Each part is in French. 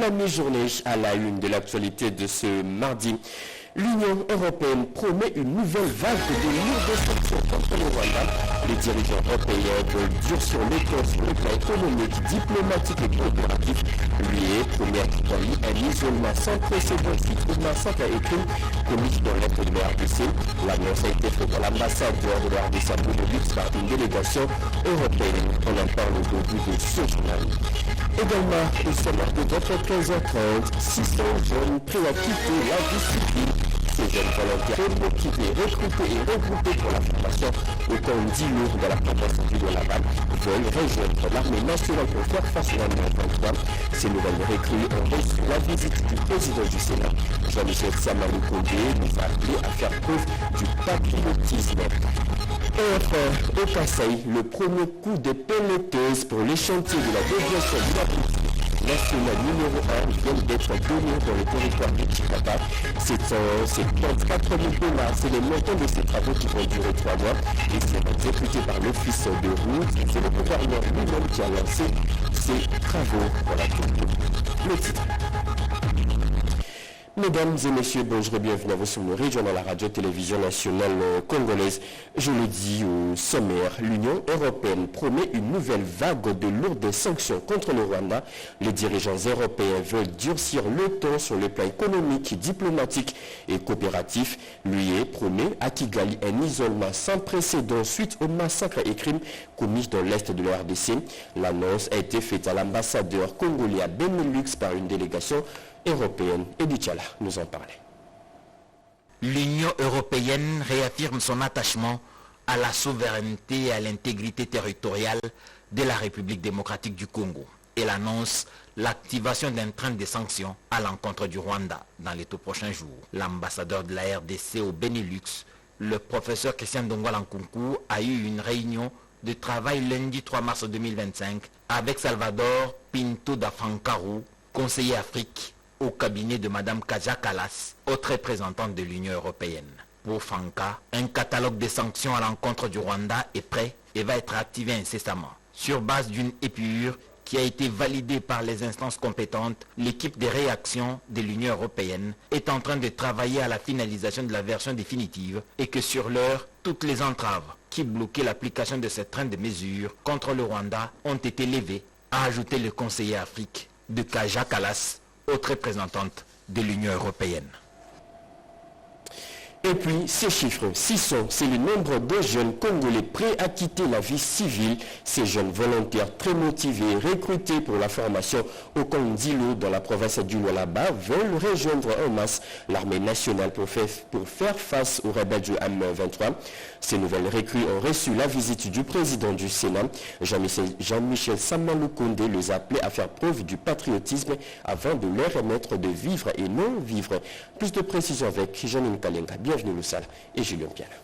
la mi-journée, à la une de l'actualité de ce mardi, l'Union européenne promet une nouvelle vague de lourdes sanctions contre le Rwanda. Les dirigeants européens veulent durcir le ton sur le plan économique, diplomatique et coopératif. L'UE promet à Kigali un isolement sans précédent suite au massacre et crimes commis dans l'est de la RDC. L'annonce a été faite par l'ambassadeur de la RDC par une délégation européenne. On en parle au début de ce journal. Également, il se marque de 15h30, 600 jeunes prêts à quitter la vie civile. Ces jeunes volontaires motivés, recrutés et regroupés pour la formation au camp d'Ilo de la province du Lualaba veulent rejoindre l'armée nationale pour faire face à la 23. Ces nouvelles recrues ont reçu la visite du président du Sénat, Jean-Michel Samaloukonde, nous a appelé à faire preuve du patriotisme. Et enfin, au Kasaï, le premier coup de pelleteuse pour les chantiers de la déviation de la politique nationale numéro 1 vient d'être donné dans le territoire de Chikapa. C'est 34 000 $, c'est le montant de ces travaux qui vont durer 3 mois et c'est exécuté par l'office de route. C'est le gouverneur lui-même qui a lancé ces travaux. Voilà tout le titre. Mesdames et messieurs, bonjour et bienvenue à vous sur le régional, la radio-télévision nationale congolaise. Je le dis au sommaire, l'Union européenne promet une nouvelle vague de lourdes sanctions contre le Rwanda. Les dirigeants européens veulent durcir le ton sur le plan économique, diplomatique et coopératif. L'UE promet à Kigali un isolement sans précédent suite aux massacres et crimes commis dans l'est de la RDC. L'annonce a été faite à l'ambassadeur congolais à Benelux par une délégation européenne. Edi Tchala nous en parlait. L'Union européenne réaffirme son attachement à la souveraineté et à l'intégrité territoriale de la République démocratique du Congo. Elle annonce l'activation d'un train de sanctions à l'encontre du Rwanda dans les tout prochains jours. L'ambassadeur de la RDC au Benelux, le professeur Christian Dongwala Nkunku, a eu une réunion de travail lundi 3 mars 2025 avec Salvador Pinto da Francaru, conseiller Afrique au cabinet de Mme Kaja Kallas, autre représentante de l'Union européenne. Pour Franca, un catalogue de sanctions à l'encontre du Rwanda est prêt et va être activé incessamment. Sur base d'une épure qui a été validée par les instances compétentes, l'équipe de réaction de l'Union européenne est en train de travailler à la finalisation de la version définitive et que sur l'heure, toutes les entraves qui bloquaient l'application de cette train de mesures contre le Rwanda ont été levées, a ajouté le conseiller Afrique de Kaja Kallas, autre représentante de l'Union européenne. Et puis, ces chiffres, 600, c'est le nombre de jeunes Congolais prêts à quitter la vie civile. Ces jeunes volontaires très motivés, recrutés pour la formation au camp d'Ilo dans la province du Lualaba, veulent rejoindre en masse l'armée nationale pour faire face aux rebelles du M23. Ces nouvelles recrues ont reçu la visite du président du Sénat, Jean-Michel Samaloukonde, les a appelés à faire preuve du patriotisme avant de leur remettre de vivre et non vivre. Plus de précisions avec Janine Kalenga. Bienvenue Loussala et Julien Piala.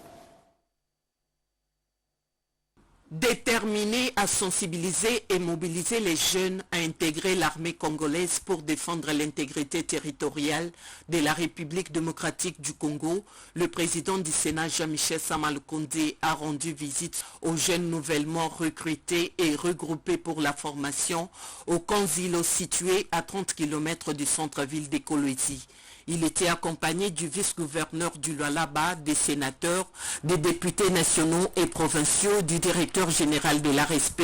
Déterminés à sensibiliser et mobiliser les jeunes à intégrer l'armée congolaise pour défendre l'intégrité territoriale de la République démocratique du Congo, le président du Sénat Jean-Michel Samaloukonde a rendu visite aux jeunes nouvellement recrutés et regroupés pour la formation au camp Zilo situé à 30 km du centre-ville d'Ekolwezi. Il était accompagné du vice-gouverneur du Lualaba, des sénateurs, des députés nationaux et provinciaux, du directeur général de l'ARSP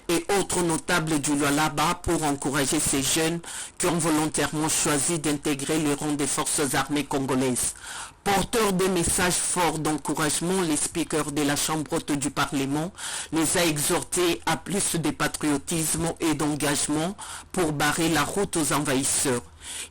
et autres notables du Lualaba pour encourager ces jeunes qui ont volontairement choisi d'intégrer le rang des forces armées congolaises. Porteur de messages forts d'encouragement, les speakers de la Chambre haute du Parlement les a exhortés à plus de patriotisme et d'engagement pour barrer la route aux envahisseurs.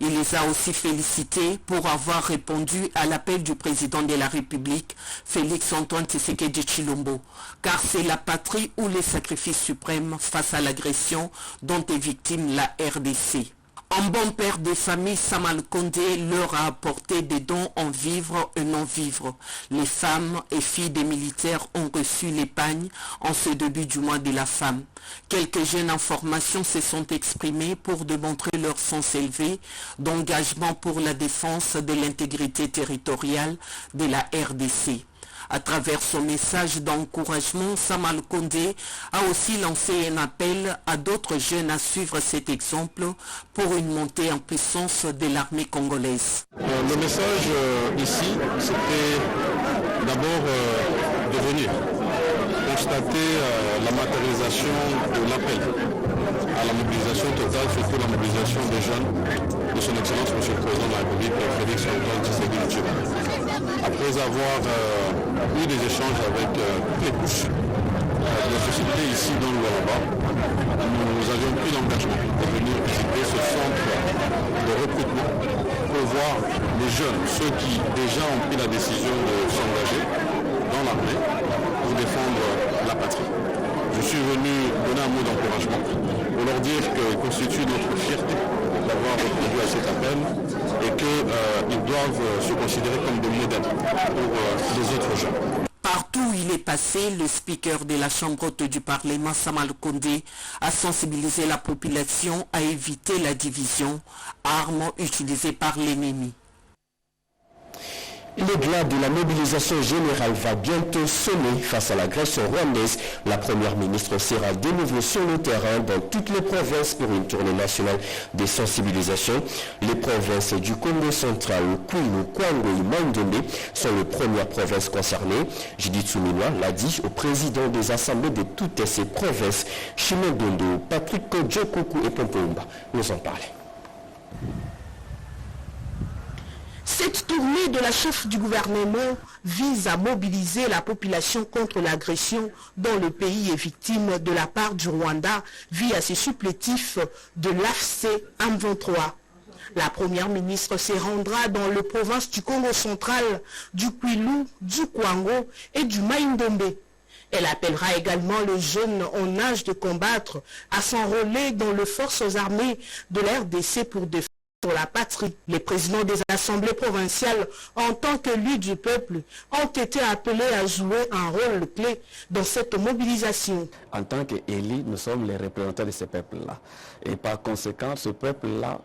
Il les a aussi félicités pour avoir répondu à l'appel du président de la République, Félix Antoine Tshisekedi Tshilombo, car c'est la patrie ou les sacrifices suprêmes face à l'agression dont est victime la RDC. Un bon père de famille, Samaloukonde, leur a apporté des dons en vivre et non vivre. Les femmes et filles des militaires ont reçu l'épargne en ce début du mois de la femme. Quelques jeunes en formation se sont exprimés pour démontrer leur sens élevé d'engagement pour la défense de l'intégrité territoriale de la RDC. À travers son message d'encouragement, Samal Kondé a aussi lancé un appel à d'autres jeunes à suivre cet exemple pour une montée en puissance de l'armée congolaise. Le message ici, c'était d'abord de venir constater la matérialisation de l'appel à la mobilisation totale, surtout la mobilisation des jeunes de son Excellence M. le Président de la République, Félix Antoine Tshisekedi Tshilombo. Après avoir eu des échanges avec toutes les couches de la société ici dans le Lualaba, nous avions pris l'engagement de venir visiter ce centre de recrutement pour voir les jeunes, ceux qui déjà ont pris la décision de s'engager dans l'armée pour défendre la patrie. Je suis venu donner un mot d'encouragement pour leur dire qu'il constitue notre fierté d'avoir répondu à cet appel et qu'ils doivent se considérer comme des modèles pour les autres jeunes. Partout où il est passé, le speaker de la Chambre haute du Parlement, Samal Kondé, a sensibilisé la population à éviter la division, arme utilisée par l'ennemi. L'éclat de la mobilisation générale va bientôt sonner face à l'agression rwandaise. La première ministre sera de nouveau sur le terrain dans toutes les provinces pour une tournée nationale de sensibilisation. Les provinces du Congo central, Kwilu, Kwango et Maindombe sont les premières provinces concernées. Judith Suminwa l'a dit au président des assemblées de toutes ces provinces, Shimon Dondo, Patrick Djokoku et Pompomba nous en parlaient. Cette tournée de la chef du gouvernement vise à mobiliser la population contre l'agression dont le pays est victime de la part du Rwanda via ses supplétifs de l'AFC M23. La première ministre se rendra dans les provinces du Congo central, du Kwilu, du Kwango et du Maindombe. Elle appellera également les jeunes en âge de combattre à s'enrôler dans les forces armées de la RDC pour défendre la patrie. Les présidents des assemblées provinciales, en tant qu'élus du peuple, ont été appelés à jouer un rôle clé dans cette mobilisation. En tant qu'élus, nous sommes les représentants de ce peuple-là. Et par conséquent, ce peuple-là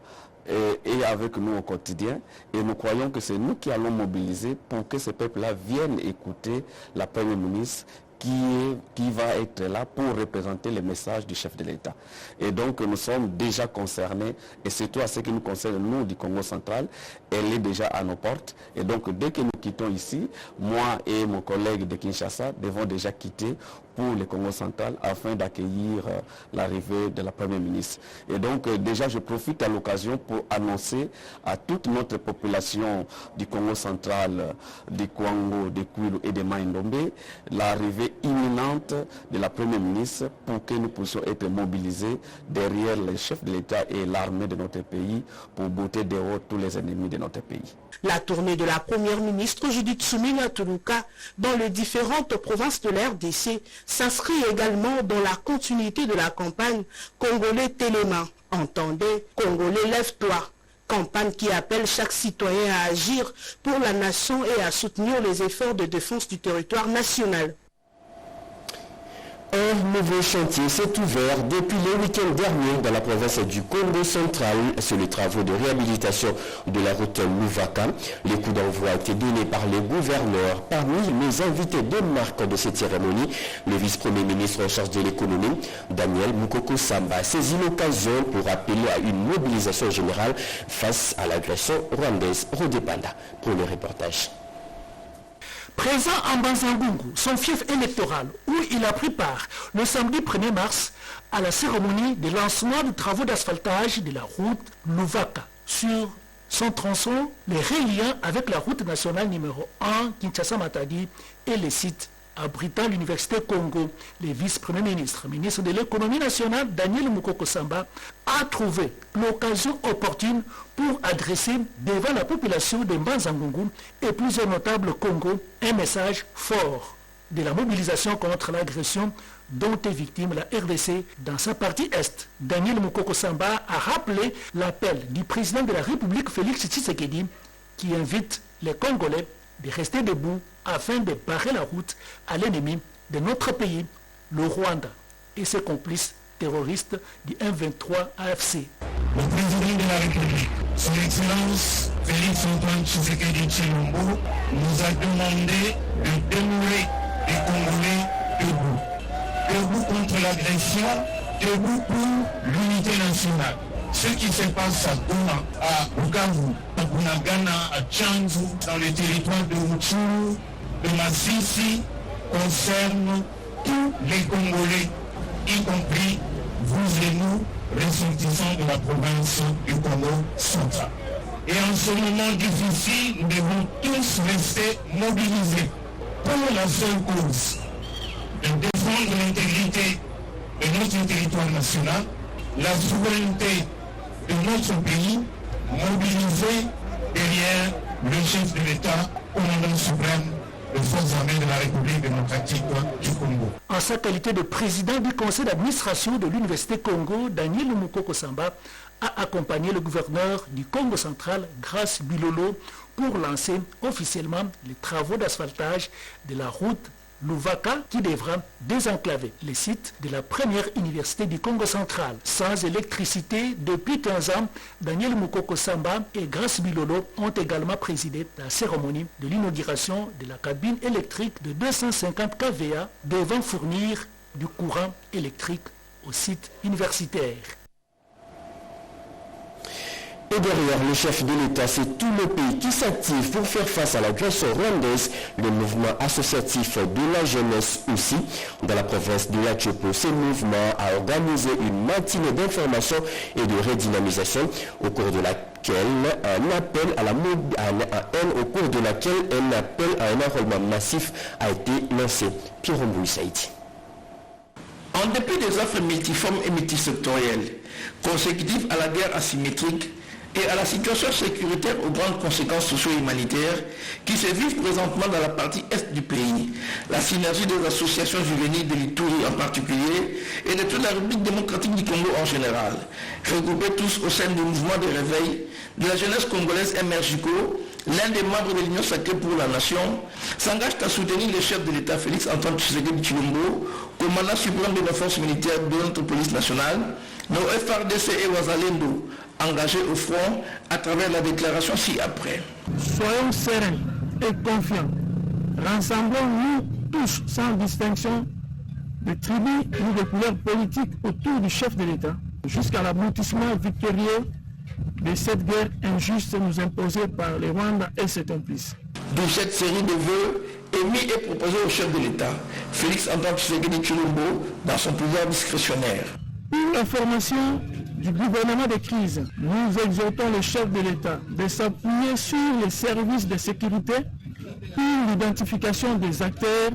est avec nous au quotidien. Et nous croyons que c'est nous qui allons mobiliser pour que ce peuple-là vienne écouter la Première ministre qui va être là pour représenter les messages du chef de l'État. Et donc nous sommes déjà concernés, et surtout à ce qui nous concerne, nous du Congo central, elle est déjà à nos portes. Et donc dès que nous quittons ici, moi et mon collègue de Kinshasa devons déjà quitter pour le Congo central afin d'accueillir l'arrivée de la Première ministre. Et donc déjà je profite à l'occasion pour annoncer à toute notre population du Congo central, du Kwango, du Kwilu et de Maindombe l'arrivée imminente de la Première ministre pour que nous puissions être mobilisés derrière les chefs de l'État et l'armée de notre pays pour botter dehors tous les ennemis de notre pays. La tournée de la Première ministre Judith Suminwa Tuluka dans les différentes provinces de la RDC s'inscrit également dans la continuité de la campagne Congolais Téléma. Entendez, Congolais lève-toi. Campagne qui appelle chaque citoyen à agir pour la nation et à soutenir les efforts de défense du territoire national. Un nouveau chantier s'est ouvert depuis le week-end dernier dans la province du Congo central sur les travaux de réhabilitation de la route Louvaka. Les coups d'envoi ont été donnés par les gouverneurs. Parmi les invités de marque de cette cérémonie, le vice-premier ministre en charge de l'économie, Daniel Mukoko Samba, a saisi l'occasion pour appeler à une mobilisation générale face à l'agression rwandaise. Rodépanda pour le reportage. Présent en Banzangungu, son fief électoral, où il a pris part le samedi 1er mars à la cérémonie de lancement des travaux d'asphaltage de la route Louvaka sur son tronçon, les reliant avec la route nationale numéro 1 Kinshasa-Matadi et les sites abritant l'Université Congo. Le vice-premier ministre, ministre de l'économie nationale, Daniel Mukoko Samba, a trouvé l'occasion opportune pour adresser devant la population de Mbanzangungu et plusieurs notables Congo un message fort de la mobilisation contre l'agression dont est victime la RDC dans sa partie Est. Daniel Mukoko Samba a rappelé l'appel du président de la République Félix Tshisekedi qui invite les Congolais de rester debout afin de barrer la route à l'ennemi de notre pays, le Rwanda, et ses complices terroristes du M23 AFC. Le président de la République, son Excellence Félix Antoine Tshisekedi Tshilombo nous a demandé de demeurer les Congolais debout. Debout contre l'agression, debout pour l'unité nationale. Ce qui se passe à Goma, à Bukavu, à Bunagana, à Tchanzu, dans les territoires de Rutshuru, de Masisi, concerne tous les Congolais, y compris vous et nous, ressortissants de la province du Congo central. Et en ce moment difficile, nous devons tous rester mobilisés pour la seule cause de défendre l'intégrité de notre territoire national, la souveraineté de notre pays, mobilisés derrière le chef de l'État, commandant suprême des forces armées de la République démocratique du Congo. En sa qualité de président du conseil d'administration de l'Université Congo, Daniel Mukoko Samba a accompagné le gouverneur du Congo central, Grace Bilolo, pour lancer officiellement les travaux d'asphaltage de la route Luvaka qui devra désenclaver les sites de la première université du Congo central. Sans électricité depuis 15 ans, Daniel Mukoko Samba et Grace Bilolo ont également présidé la cérémonie de l'inauguration de la cabine électrique de 250 kVA devant fournir du courant électrique au site universitaire. Et derrière le chef de l'État, c'est tout le pays qui s'active pour faire face à l'agression rwandaise. Le mouvement associatif de la jeunesse aussi, dans la province de l'Atchopo. Ce mouvement a organisé une matinée d'information et de redynamisation au cours de laquelle un appel à un enrôlement massif a été lancé. Pierre Mbouy Saïdi. En dépit des offres multiformes et multisectorielles, consécutives à la guerre asymétrique, et à la situation sécuritaire aux grandes conséquences socio-humanitaires qui se vivent présentement dans la partie est du pays. La synergie des associations juvéniles de l'Ituri en particulier et de toute la République démocratique du Congo en général, regroupés tous au sein du mouvement de réveil de la jeunesse congolaise MRJCO, l'un des membres de l'Union sacrée pour la nation, s'engage à soutenir le chef de l'État Félix Antoine Tshisekedi Tshilombo, commandant suprême de la force militaire de notre police nationale, nos FRDC et Wazalendo, engagés au front à travers la déclaration ci-après. Soyons sereins et confiants. Rassemblons-nous tous sans distinction de tribus ou de couleurs politiques autour du chef de l'État jusqu'à l'aboutissement victorieux de cette guerre injuste nous imposée par le Rwanda et ses complices. D'où cette série de vœux émis et proposés au chef de l'État, Félix Antoine Tshisekedi Tshilombo, dans son pouvoir discrétionnaire. Pour la formation du gouvernement de crise, nous exhortons le chef de l'État de s'appuyer sur les services de sécurité pour l'identification des acteurs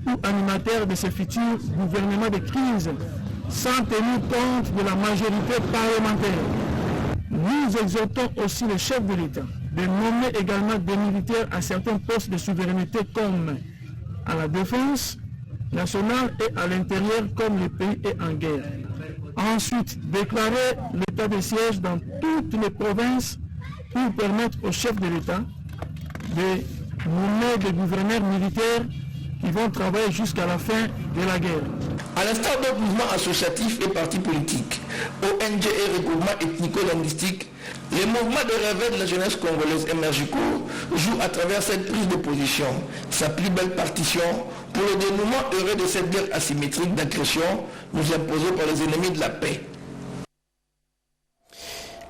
ou animateurs de ce futur gouvernement de crise, sans tenir compte de la majorité parlementaire. Nous exhortons aussi le chef de l'État de nommer également des militaires à certains postes de souveraineté comme à la défense nationale et à l'intérieur comme le pays est en guerre. Ensuite, déclarer l'état de siège dans toutes les provinces pour permettre au chef de l'État de nommer des gouverneurs militaires qui vont travailler jusqu'à la fin de la guerre. À l'instar d'autres mouvements associatifs et partis politiques, ONG et regroupements ethnico-linguistiques, les mouvements de réveil de la jeunesse congolaise MRJCO jouent à travers cette prise de position sa plus belle partition pour le dénouement heureux de cette guerre asymétrique d'agression nous imposée par les ennemis de la paix.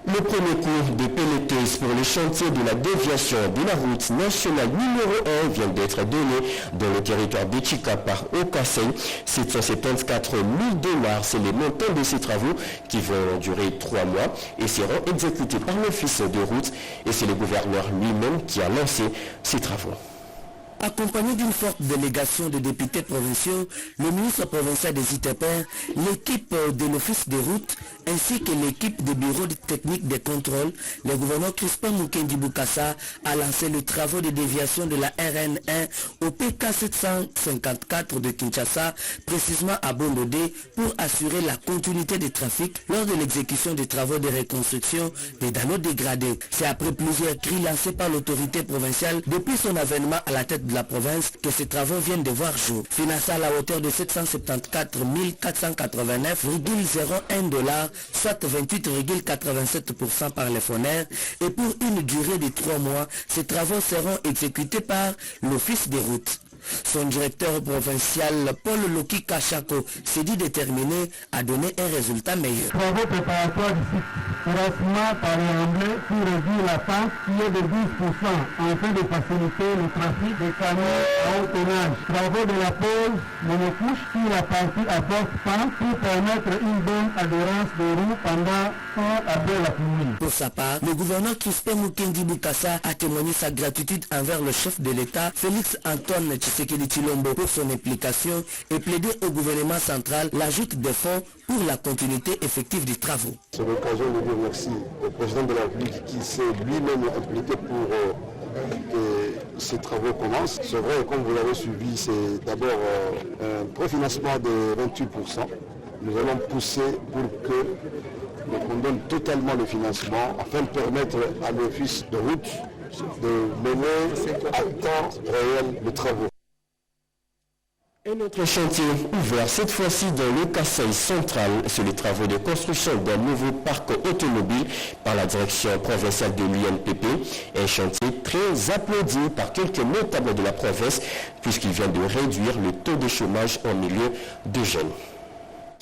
Le premier cours de pelleteuse pour le chantier de la déviation de la route nationale numéro 1 vient d'être donné dans le territoire de Chika par Okasei. 774 000 $, c'est le montant de ces travaux qui vont durer 3 mois et seront exécutés par l'office de route. Et c'est le gouverneur lui-même qui a lancé ces travaux. Accompagné d'une forte délégation de députés provinciaux, le ministre provincial des ITPR, l'équipe de l'office de route ainsi que l'équipe des bureaux techniques de contrôle, le gouverneur Crispin Mukendi Bukasa a lancé le travaux de déviation de la RN1 au PK 754 de Kinshasa, précisément à Bondodé, pour assurer la continuité des trafics lors de l'exécution des travaux de reconstruction des dallos dégradés. C'est après plusieurs cris lancés par l'autorité provinciale depuis son avènement à la tête de la province que ces travaux viennent de voir jour. Financés à la hauteur de 774 489,01 $, soit 28,87% par les FONER, et pour une durée de 3 mois, ces travaux seront exécutés par l'Office des routes. Son directeur provincial, Paul Loki Kachako, s'est dit déterminé à donner un résultat meilleur. Travaux préparatoires du site, terrassement par l'Assemblée pour réduire la pente qui est de 12% afin de faciliter le trafic des camions à haut tonnage. Travaux de la pose monocouche sur la partie à forte pente pour permettre une bonne adhérence des roues pendant ou après la pluie. Pour sa part, le gouverneur Crispin Mukendi Boukassa a témoigné sa gratitude envers le chef de l'État, Félix Antoine Tshisekedi Tshilombo, pour son implication et plaidé au gouvernement central l'ajout des fonds pour la continuité effective des travaux. C'est l'occasion de dire merci au président de la République qui s'est lui-même impliqué pour que ces travaux commencent. C'est vrai, comme vous l'avez suivi, c'est d'abord un préfinancement de 28%. Nous allons pousser pour que on donne totalement le financement afin de permettre à l'office de route de mener à temps réel les travaux. Un autre chantier ouvert cette fois-ci dans le Kasaï central sur les travaux de construction d'un nouveau parc automobile par la direction provinciale de l'UNPP. Un chantier très applaudi par quelques notables de la province puisqu'il vient de réduire le taux de chômage en milieu de jeunes.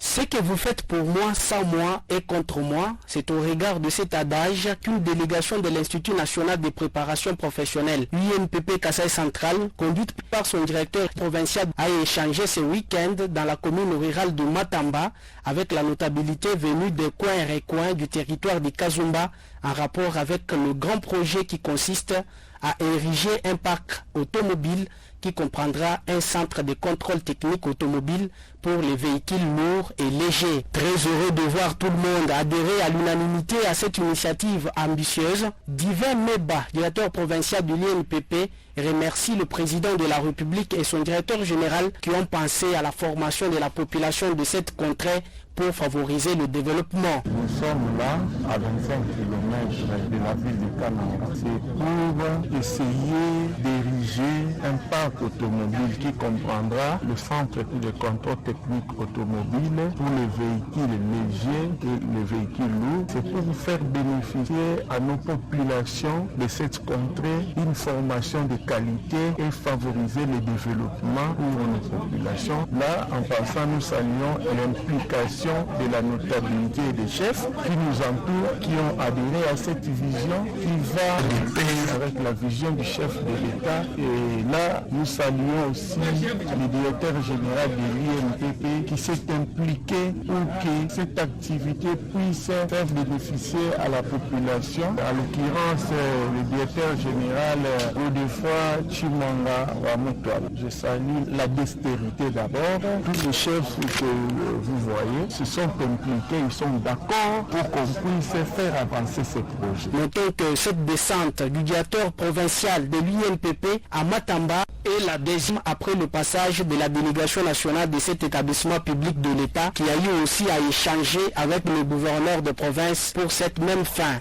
Ce que vous faites pour moi, sans moi et contre moi, c'est au regard de cet adage qu'une délégation de l'Institut national de préparation professionnelle, l'UNPP Kasaï central, conduite par son directeur provincial, a échangé ce week-end dans la commune rurale de Matamba avec la notabilité venue des coins et recoins du territoire de Kazumba en rapport avec le grand projet qui consiste à ériger un parc automobile qui comprendra un centre de contrôle technique automobile pour les véhicules lourds et légers. Très heureux de voir tout le monde adhérer à l'unanimité à cette initiative ambitieuse, Divin Meba, directeur provincial de l'INPP, remercie le président de la République et son directeur général qui ont pensé à la formation de la population de cette contrée pour favoriser le développement. Nous sommes là à 25 km de la ville de Kananga. C'est pour essayer d'ériger un parc automobile qui comprendra le centre de contrôle technique automobile pour les véhicules légers et les véhicules lourds. C'est pour faire bénéficier à nos populations de cette contrée une formation de qualité et favoriser le développement pour nos populations. Là, en passant, nous saluons l'implication de la notabilité des chefs qui nous entourent, qui ont adhéré à cette vision qui va de pair avec la vision du chef de l'État. Et là, nous saluons aussi le directeur général de l'INPP qui s'est impliqué pour que cette activité puisse faire bénéficier à la population. À l'occurrence, le directeur général Godefroy Chimanga Wamutwala. Je salue la dextérité d'abord. Tous les chefs que vous voyez se sont impliqués, ils sont d'accord pour qu'on puisse faire avancer ce projet. Notons que cette descente du directeur provincial de l'UNPP à Matamba est la deuxième après le passage de la délégation nationale de cet établissement public de l'État qui a eu aussi à échanger avec le gouverneur de province pour cette même fin.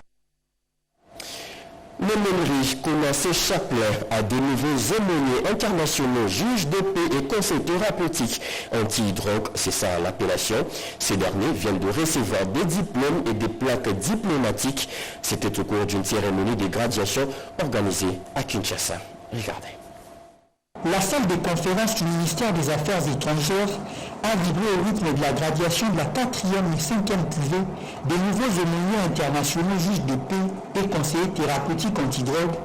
L'aumônerie Konasé Chapelain a de nouveaux aumôniers internationaux, juges de paix et conseils thérapeutiques anti-drogue, c'est ça l'appellation. Ces derniers viennent de recevoir des diplômes et des plaques diplomatiques. C'était au cours d'une cérémonie de graduation organisée à Kinshasa. Regardez. La salle de conférence du ministère des Affaires étrangères a vibré au rythme de la graduation de la 4e et 5e cuvée des nouveaux aumôniers internationaux juges de paix et conseillers thérapeutiques antidrogue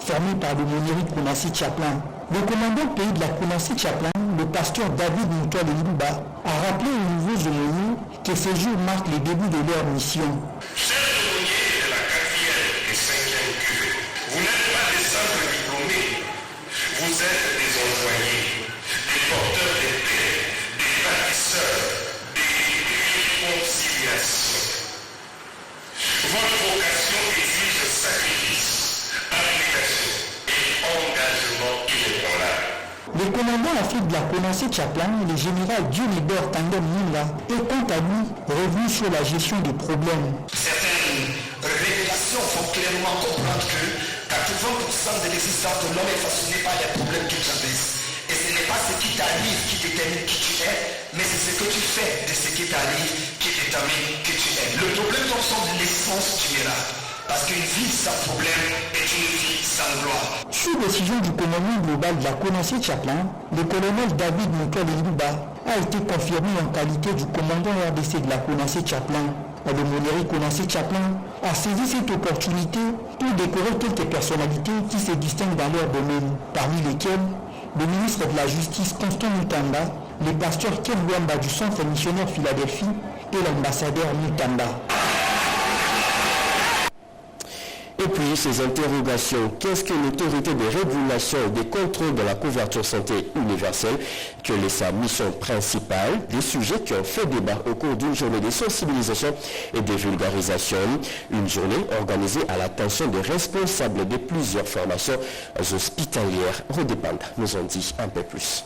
formés par l'aumônerie Konasé Chapelain. Le commandant pays de la Konasé Chapelain, le pasteur David Moutoua de Lumba, a rappelé aux nouveaux aumôniers que ces jours marquent le début de leur mission. Chers aumôniers de la 4e et 5e cuvée, vous n'êtes pas des simples diplômés, vous êtes des envoyés, des porteurs de paix, des bâtisseurs, des réconciliations. Votre vocation exige sacrifice, application et engagement inébranlable. Le commandant Afrique de la Konasé Chapelain, le général Dionébert Tandem Mila, est quant à lui revenu sur la gestion des problèmes. Certaines révélations font clairement comprendre que 4 80% de l'existence de l'homme est façonné par les problèmes qu'il traverse. Et ce n'est pas ce qui t'arrive qui détermine qui tu es, mais c'est ce que tu fais de ce qui t'arrive qui détermine qui tu es. Le problème tombe sur l'essence du miracle. Parce qu'une vie sans problème est une vie sans gloire. Sous décision du commandement global de la CONACE Chaplin, le colonel David Mukele Luba a été confirmé en qualité du commandant RDC de la CONACE Chaplin. L'aumônerie CONACE Chaplin a saisi cette opportunité pour décorer quelques personnalités qui se distinguent dans leur domaine, parmi lesquelles le ministre de la Justice Constant Mutanda, le pasteur Ken Wamba du Centre missionnaire Philadelphie et l'ambassadeur Mutanda. Et puis, ces interrogations, qu'est-ce que l'autorité de régulation et de contrôle de la couverture santé universelle, quelle est sa mission principale, des sujets qui ont fait débat au cours d'une journée de sensibilisation et de vulgarisation, une journée organisée à l'attention des responsables de plusieurs formations hospitalières. Rodépanda nous en dit un peu plus.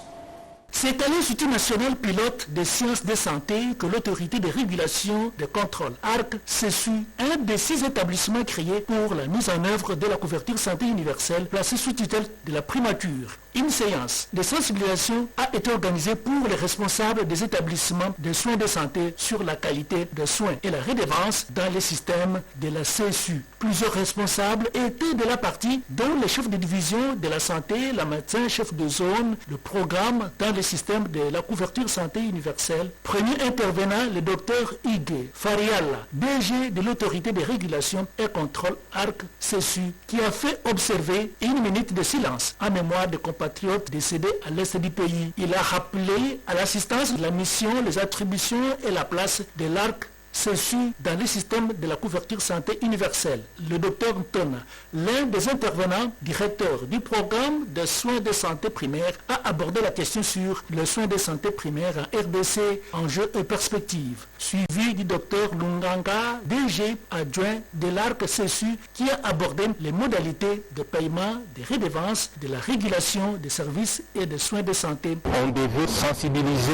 C'est à l'Institut national pilote des sciences de santé que l'autorité de régulation de contrôle ARC CESU, un des 6 établissements créés pour la mise en œuvre de la couverture santé universelle, placé sous tutelle de la primature. Une séance de sensibilisation a été organisée pour les responsables des établissements de soins de santé sur la qualité des soins et la redevance dans les systèmes de la CSU. Plusieurs responsables étaient de la partie, dont les chefs de division de la santé, la médecin chef de zone, le programme dans les systèmes de la couverture santé universelle. Premier intervenant, le docteur Ige Fariala, DG de l'autorité de régulation et contrôle ARC CSU, qui a fait observer une minute de silence en mémoire de compatriotes décédés à l'est du pays. Il a rappelé à l'assistance la mission, les attributions et la place de l'ARC CESU dans le système de la couverture santé universelle. Le docteur Ntona, l'un des intervenants, directeur du programme de soins de santé primaire, a abordé la question sur les soins de santé primaire en RDC, enjeux et perspectives, suivi du docteur Lunganga, DG adjoint de l'ARC CESU, qui a abordé les modalités de paiement des redevances, de la régulation des services et des soins de santé. On devait sensibiliser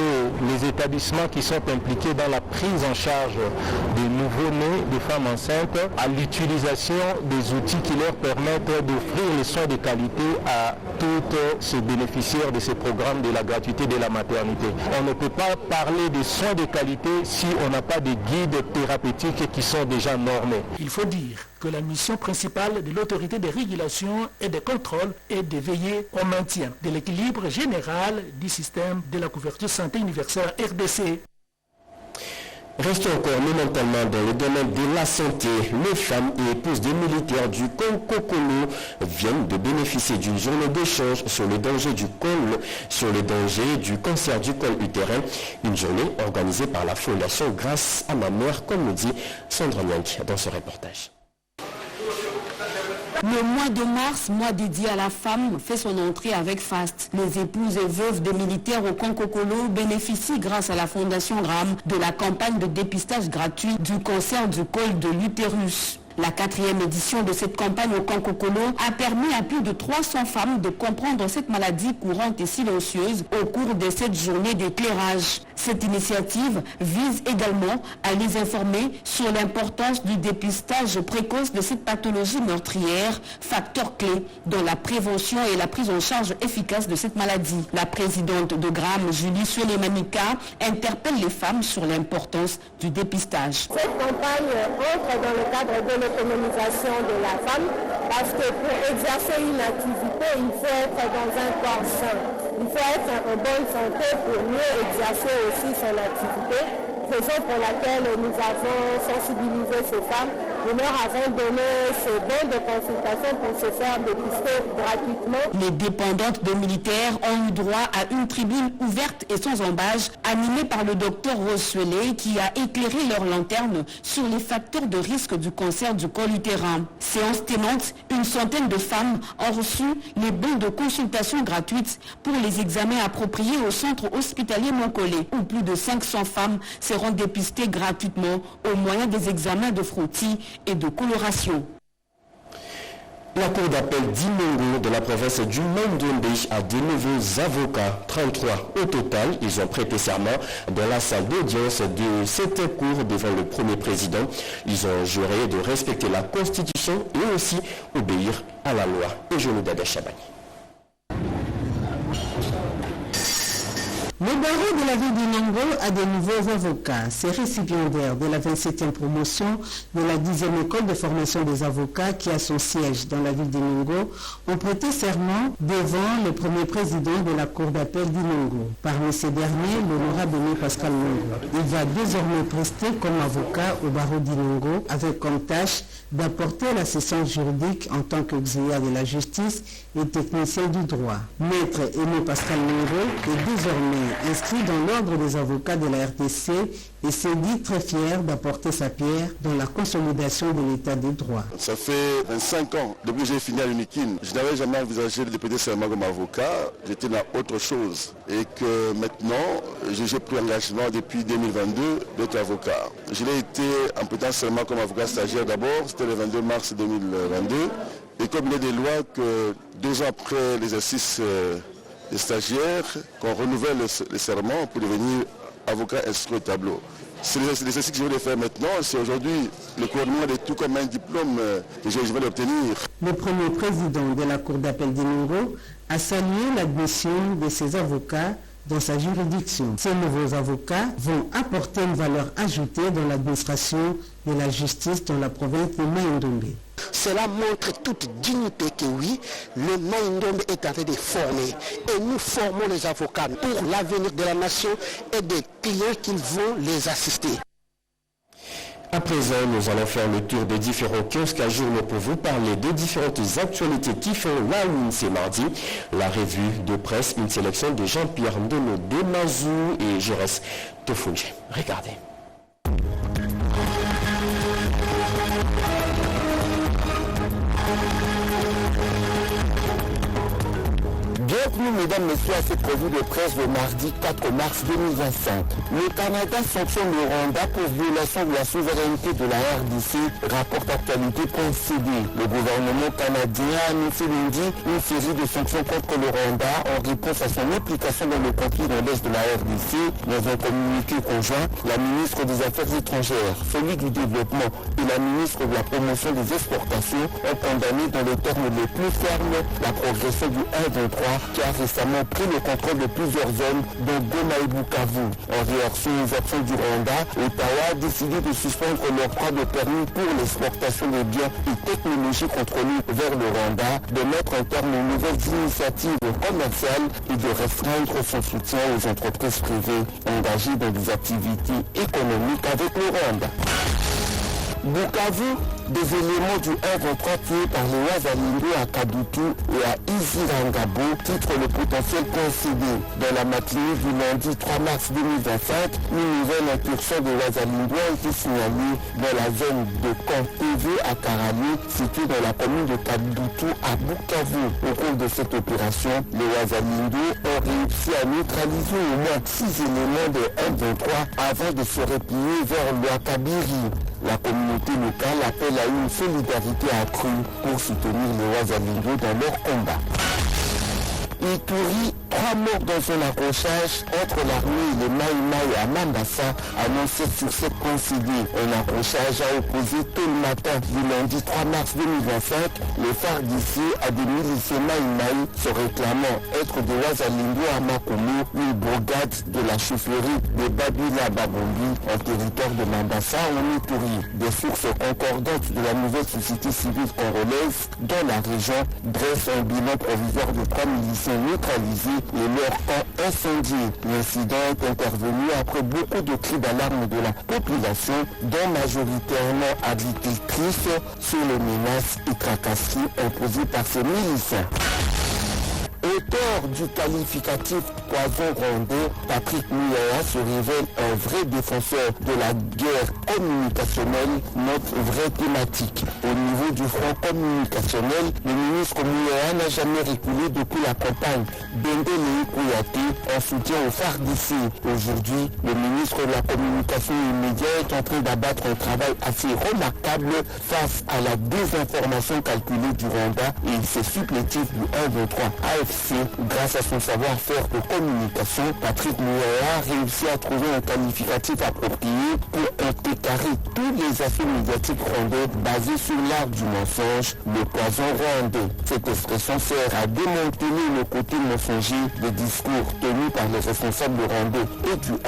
les établissements qui sont impliqués dans la prise en charge des nouveau-nés, des femmes enceintes, à l'utilisation des outils qui leur permettent d'offrir les soins de qualité à tous ces bénéficiaires de ces programmes de la gratuité de la maternité. On ne peut pas parler de soins de qualité si on n'a pas de guides thérapeutiques qui sont déjà normés. Il faut dire que la mission principale de l'autorité de régulation et de contrôle est de veiller au maintien de l'équilibre général du système de la couverture santé universelle RDC. Restons encore momentanément dans le domaine de la santé. Les femmes et épouses des militaires du Congo-Congo viennent de bénéficier d'une journée d'échange sur les dangers du cancer du col utérin. Une journée organisée par la Fondation Grâce à ma mère, comme nous dit Sandra Nyank dans ce reportage. Le mois de mars, mois dédié à la femme, fait son entrée avec faste. Les épouses et veuves des militaires au Congo-Colo bénéficient grâce à la Fondation GRAM de la campagne de dépistage gratuit du cancer du col de l'utérus. La 4e édition de cette campagne au Congo-Colo a permis à plus de 300 femmes de comprendre cette maladie courante et silencieuse au cours de cette journée d'éclairage. Cette initiative vise également à les informer sur l'importance du dépistage précoce de cette pathologie meurtrière, facteur clé dans la prévention et la prise en charge efficace de cette maladie. La présidente de GRAM, Julie Suelemanika, interpelle les femmes sur l'importance du dépistage. Cette campagne entre dans le cadre de l'autonomisation de la femme parce que pour exercer une activité, il faut être dans un corps sain. Il faut être en bonne santé pour mieux exercer aussi son activité. Raison pour laquelle nous avons sensibilisé ces femmes. Nous leur avons donné ce don de consultation pour se faire dépister gratuitement. Les dépendantes de militaires ont eu droit à une tribune ouverte et sans embâge, animée par le docteur Rose Suelé, qui a éclairé leur lanterne sur les facteurs de risque du cancer du col utérin. Séance tenante, une centaine de femmes ont reçu les bons de consultation gratuites pour les examens appropriés au centre hospitalier Moncolé, où plus de 500 femmes seront dépistées gratuitement au moyen des examens de frottis et de coloration. La cour d'appel d'Inongo de la province du Mai-Ndombe a de nouveaux avocats, 33 au total. Ils ont prêté serment dans la salle d'audience de cette cour devant le premier président. Ils ont juré de respecter la Constitution et aussi obéir à la loi. Et je nous Dada Chabani. Le barreau de la ville d'Inongo a de nouveaux avocats. Ces récipiendaires de la 27e promotion de la 10e école de formation des avocats qui a son siège dans la ville d'Inongo ont prêté serment devant le premier président de la cour d'appel d'Inongo. Parmi ces derniers, l'honorable Pascal Longo. Il va désormais prester comme avocat au barreau d'Inongo avec comme tâche d'apporter l'assistance juridique en tant qu'auxiliaire de la justice et technicien du droit. Maître Aimé Pascal Longo est désormais inscrit dans l'ordre des avocats de la RDC et s'est dit très fier d'apporter sa pierre dans la consolidation de l'état de droit. Ça fait 25 ans, depuis que j'ai fini à l'UNIKIN, je n'avais jamais envisagé de prêter serment comme avocat, j'étais dans autre chose. Et que maintenant, j'ai pris l'engagement depuis 2022 d'être avocat. Je l'ai été en prêtant serment comme avocat stagiaire d'abord, c'était le 22 mars 2022. Et comme il y a des lois que 2 ans après l'exercice des stagiaires, qu'on renouvelle le serment pour devenir avocat inscrit au tableau. C'est l'exercice que je vais faire maintenant. C'est aujourd'hui le couronnement de tout comme un diplôme que je vais l'obtenir. Le premier président de la cour d'appel d'Inongo a salué l'admission de ses avocats dans sa juridiction. Ces nouveaux avocats vont apporter une valeur ajoutée dans l'administration de la justice dans la province de Mai-Ndombe. Cela montre toute dignité que oui, le Mai-Ndombe est en train de former. Et nous formons les avocats pour l'avenir de la nation et des clients qui vont les assister. À présent, nous allons faire le tour des différents kiosques à journaux pour vous parler des différentes actualités qui font la une ce mardi. La revue de presse, une sélection de Jean-Pierre Ndono Demazou et Jérès Tofunje. Regardez. Bienvenue mesdames, messieurs à cette revue de presse le mardi 4 mars 2025. Le Canada sanctionne le Rwanda pour violation de la souveraineté de la RDC, rapporte actualité.cd. Le gouvernement canadien a annoncé lundi une série de sanctions contre le Rwanda en réponse à son implication dans le conflit dans l'est de la RDC. Dans un communiqué conjoint, la ministre des Affaires étrangères, celui du développement et la ministre de la promotion des exportations ont condamné dans les termes les plus fermes la progression du 1-23 qui a récemment pris le contrôle de plusieurs zones dont Goma et Bukavu. En réaction aux actions du Rwanda, Ottawa a décidé de suspendre l'octroi de permis pour l'exportation des biens et technologies contrôlées vers le Rwanda, de mettre un terme aux nouvelles initiatives commerciales et de restreindre son soutien aux entreprises privées engagées dans des activités économiques avec le Rwanda. Bukavu, des éléments du 1-23 tués par les Wazalendo à Kadutu et à Izirangabo titre le potentiel.cd. Dans la matinée du lundi 3 mars 2025, une nouvelle incursion de Wazalendo a été signalée dans la zone de camp PV à Karali, située dans la commune de Kadutu à Bukavu. Au cours de cette opération, les Wazalendo ont réussi à neutraliser au moins 6 éléments de 1-23 avant de se replier vers l'Ouakabiri. La communauté locale appelle à une solidarité accrue pour soutenir les Wazalendo dans leur combat. Ituri, 3 morts dans un accrochage entre l'armée et les Maïmaï à Mambasa, annoncé sur cette coïncidence. Un accrochage a opposé tôt le matin du lundi 3 mars 2025 les phares d'ici à des miliciens Maïmaï se réclamant être des Wazalendo à Makomo, une brigade de la chaufferie de Babila Babombi en territoire de Mambasa en Ituri. Des sources concordantes de la nouvelle société civile congolaise dans la région dressent un bilan provisoire de 3 miliciens neutralisés et leur camp incendié. L'incident est intervenu après beaucoup de cris d'alarme de la population, dont majoritairement agricultrices, sur les menaces et tracasseries imposées par ces miliciens. Auteur du qualificatif poison rwandais, Patrick Muyaya se révèle un vrai défenseur de la guerre communicationnelle, notre vraie thématique. Au niveau du front communicationnel, le ministre Muyaya n'a jamais reculé depuis la campagne Bendele Kouyaté en soutien au FARDC. Aujourd'hui, le ministre de la communication immédiate est en train d'abattre un travail assez remarquable face à la désinformation calculée du Rwanda et ses supplétifs du 1-23 AFC. Grâce à son savoir-faire de communication, Patrick Muyaya a réussi à trouver un qualificatif approprié pour contrecarrer tous les affaires médiatiques rwandais basés sur l'art du mensonge, le poison rwandais. Cette expression sert à démanteler le côté mensonger des discours tenus par les responsables rwandais et du 1-23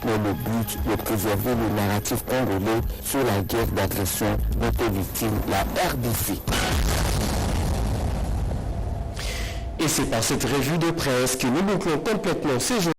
dans le but de préserver le narratif congolais sur la guerre d'agression dont est victime la RDC. Et c'est par cette revue de presse que nous bouclons complètement ces jours.